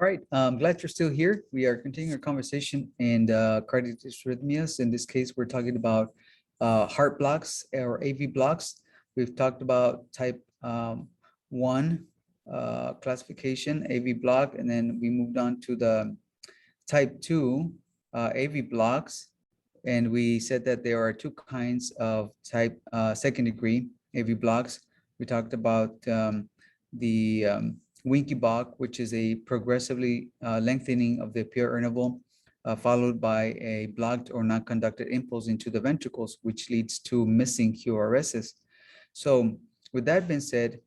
All right, I'm glad you're still here. We are continuing our conversation in cardiac dysrhythmias. In this case, we're talking about heart blocks or AV blocks. We've talked about type 1 classification, AV block, and then we moved on to the type 2 AV blocks. And we said that there are two kinds of type second degree AV blocks. We talked about the Winky block, which is a progressively lengthening of the pure interval, followed by a blocked or not conducted impulse into the ventricles, which leads to missing QRSs. So with that being said,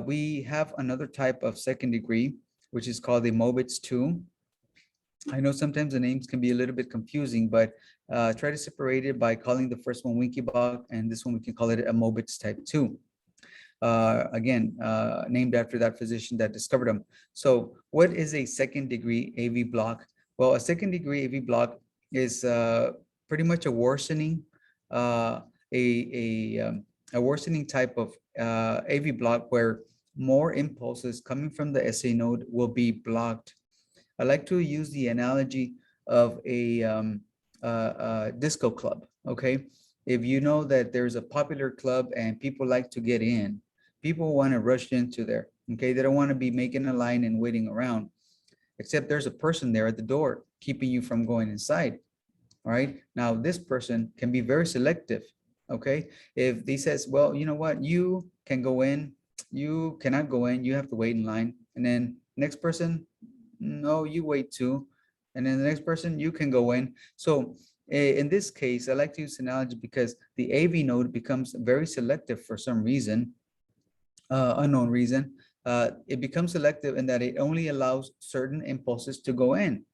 we have another type of second degree, which is called the Mobitz 2. I know sometimes the names can be a little bit confusing, but try to separate it by calling the first one Winky block, and this one we can call it a Mobitz type 2. Again, named after that physician that discovered them. So what is a second degree AV block? Well, a second degree AV block is pretty much a worsening, a worsening type of AV block where more impulses coming from the SA node will be blocked. I like to use the analogy of a disco club, okay? If you know that there's a popular club and people like to get in, people want to rush into there, okay? They don't want to be making a line and waiting around, except there's a person there at the door keeping you from going inside, all right? Now, this person can be very selective, okay? If he says, well, you know what? You can go in, you cannot go in, you have to wait in line. And then next person, no, you wait too. And then the next person, you can go in. So in this case, I like to use analogy because the AV node becomes very selective for some reason, unknown reason. It becomes selective in that it only allows certain impulses to go in.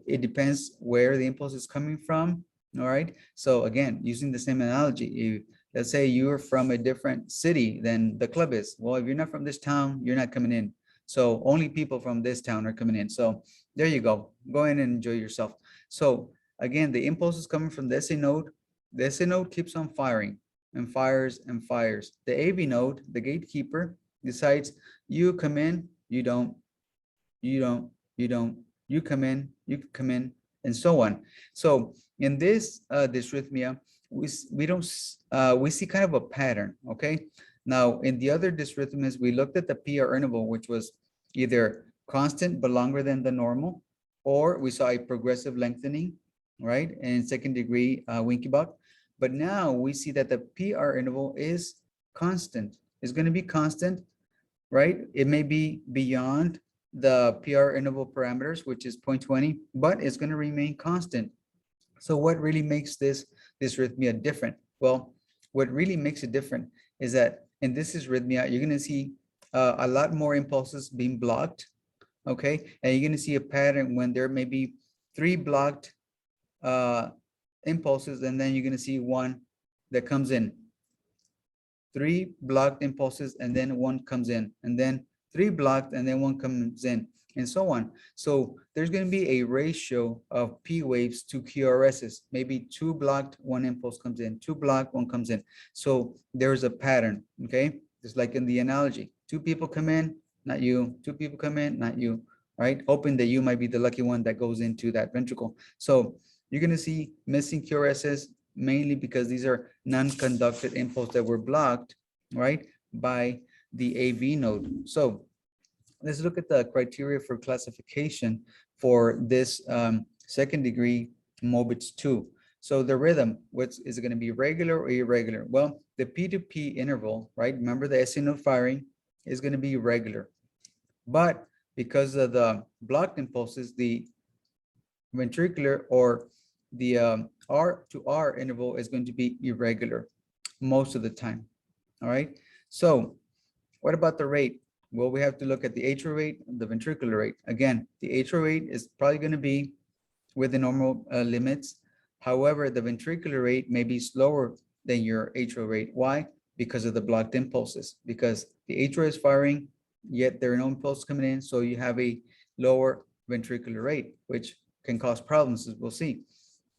It depends where the impulse is coming from. All right. So again, using the same analogy, let's say you're from a different city than the club is. Well, if you're not from this town, you're not coming in. So only people from this town are coming in. So there you go. Go in and enjoy yourself. So again, the impulse is coming from the SA node. The SA node keeps on firing and fires and fires. The AV node, the gatekeeper, decides you come in, you don't, you don't, you don't, you come in, and so on. So in this dysrhythmia, we see kind of a pattern, okay? Now, in the other dysrhythmias, we looked at the PR interval, which was either constant but longer than the normal, or we saw a progressive lengthening, right? And second degree Winky block. But now we see that the PR interval is constant. It's going to be constant, right? It may be beyond the PR interval parameters, which is 0.20, but it's going to remain constant. So what really makes this dysrhythmia different? Well, what really makes it different is that in this dysrhythmia, you're going to see a lot more impulses being blocked, okay? And you're going to see a pattern when there may be 3 blocked impulses, and then you're going to see 1 that comes in. 3 blocked impulses, and then 1 comes in, and then 3 blocked, and then 1 comes in, and so on. So there's going to be a ratio of P waves to QRSs. Maybe 2 blocked, 1 impulse comes in, 2 blocked, 1 comes in. So there's a pattern, okay? Just like in the analogy, 2 people come in, not you. 2 people come in, not you, right? Hoping that you might be the lucky one that goes into that ventricle. So you're going to see missing QRSs mainly because these are non-conducted impulse that were blocked, right, by the AV node. So let's look at the criteria for classification for this second degree Mobitz 2. So the rhythm, is it going to be regular or irregular? Well, the P2P interval, right? Remember the SA node firing is going to be regular. But because of the blocked impulses, the ventricular or the R to R interval is going to be irregular most of the time. All right. So what about the rate? Well, we have to look at the atrial rate and the ventricular rate. Again, the atrial rate is probably going to be within normal limits. However, the ventricular rate may be slower than your atrial rate. Why? Because of the blocked impulses. Because the atrial is firing, yet there are no impulses coming in, so you have a lower ventricular rate, which can cause problems, as we'll see.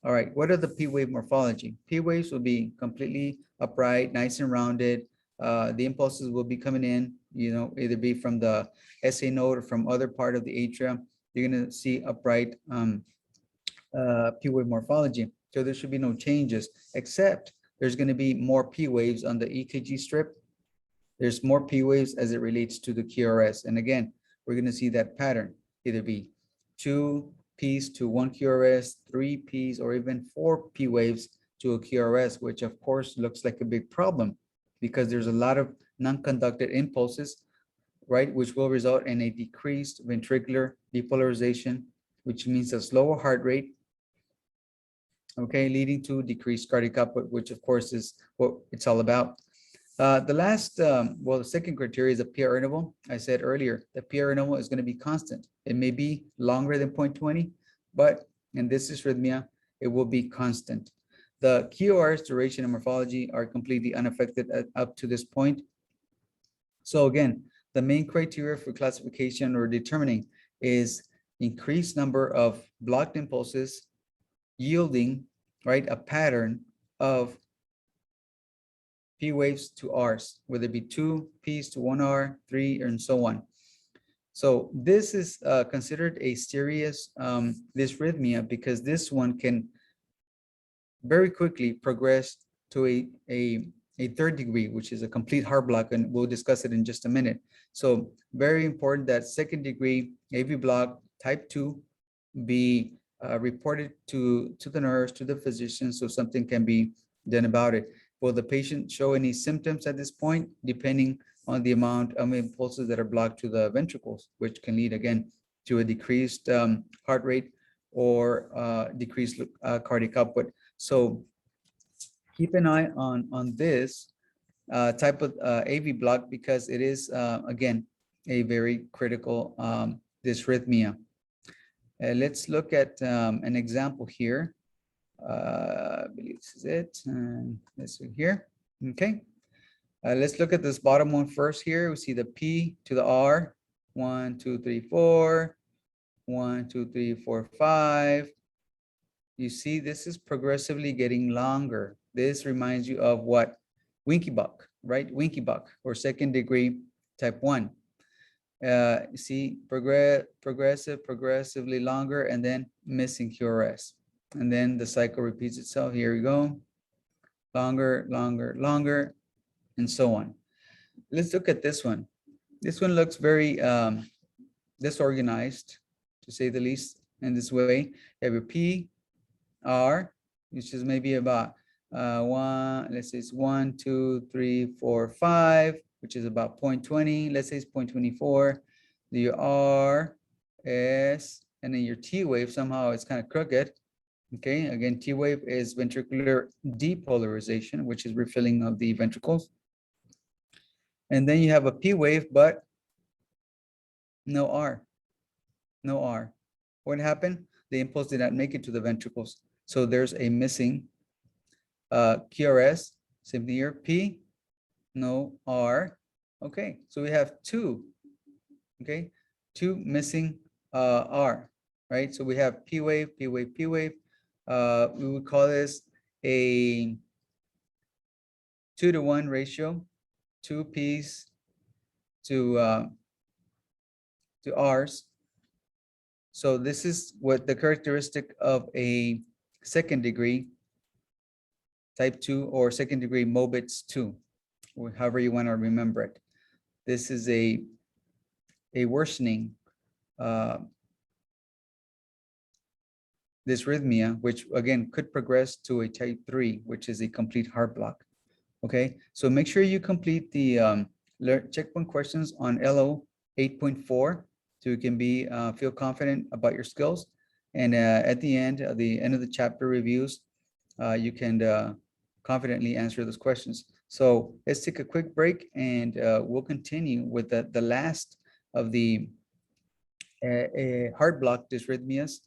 All right, what are the P wave morphology? P waves will be completely upright, nice and rounded, The impulses will be coming in, either be from the SA node or from other part of the atria. You're going to see upright P wave morphology. So there should be no changes, except there's going to be more P waves on the EKG strip. There's more P waves as it relates to the QRS. And again, we're going to see that pattern, either be 2 Ps to 1 QRS, 3 Ps, or even 4 P waves to a QRS, which of course looks like a big problem because there's a lot of non-conducted impulses, right, which will result in a decreased ventricular depolarization, which means a slower heart rate, okay, leading to decreased cardiac output, which of course is what it's all about. The second criteria is a PR interval. I said earlier, the PR interval is going to be constant. It may be longer than 0.20, but in this dysrhythmia, it will be constant. The QRS duration and morphology are completely unaffected up to this point. So again, the main criteria for classification or determining is increased number of blocked impulses yielding, right, a pattern of P waves to Rs, whether it be 2 Ps to 1 R, 3, and so on. So this is considered a serious dysrhythmia because this one can very quickly progress to a third degree, which is a complete heart block, and we'll discuss it in just a minute. So very important that second degree AV block type 2 be reported to the nurse, to the physician, so something can be done about it. Will the patient show any symptoms at this point, depending on the amount of impulses that are blocked to the ventricles, which can lead again to a decreased heart rate or decreased cardiac output. So keep an eye on this type of AV block because it is, again, a very critical dysrhythmia. Let's look at an example here. I believe this is it. And let's see here. Okay. Let's look at this bottom one first here. We see the P to the R. 1, 2, 3, 4. 1, 2, 3, 4, 5. You see, this is progressively getting longer. This reminds you of what? Winky buck, right? Winky buck or second degree type 1. You see, progressively longer, and then missing QRS. And then the cycle repeats itself. Here we go. Longer, longer, longer, and so on. Let's look at this one. This one looks very disorganized, to say the least, in this way. You have your P, R, which is maybe about let's say it's 1, 2, 3, 4, 5, which is about 0.20. Let's say it's 0.24. Your R, S, and then your T wave, somehow it's kind of crooked. Okay, again, T wave is ventricular depolarization, which is refilling of the ventricles. And then you have a P wave, but no R. No R. What happened? The impulse did not make it to the ventricles. So there's a missing QRS, same thing here, P, no R. Okay, so we have two, okay, two missing R, right? So we have P wave, P wave, P wave. We would call this a 2-to-1 ratio, 2 P's to R's. So this is what the characteristic of a second degree type 2 or second degree Mobitz 2, or however you want to remember it. This is a worsening dysrhythmia, which again could progress to a type 3, which is a complete heart block. Okay, so make sure you complete the checkpoint questions on LO 8.4 so you can be feel confident about your skills. And at the end of the chapter reviews, you can confidently answer those questions. So let's take a quick break, and we'll continue with the last of the heart block dysrhythmias,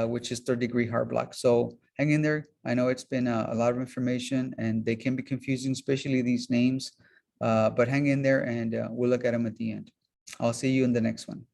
which is third degree heart block. So hang in there. I know it's been a lot of information and they can be confusing, especially these names, but hang in there and we'll look at them at the end. I'll see you in the next one.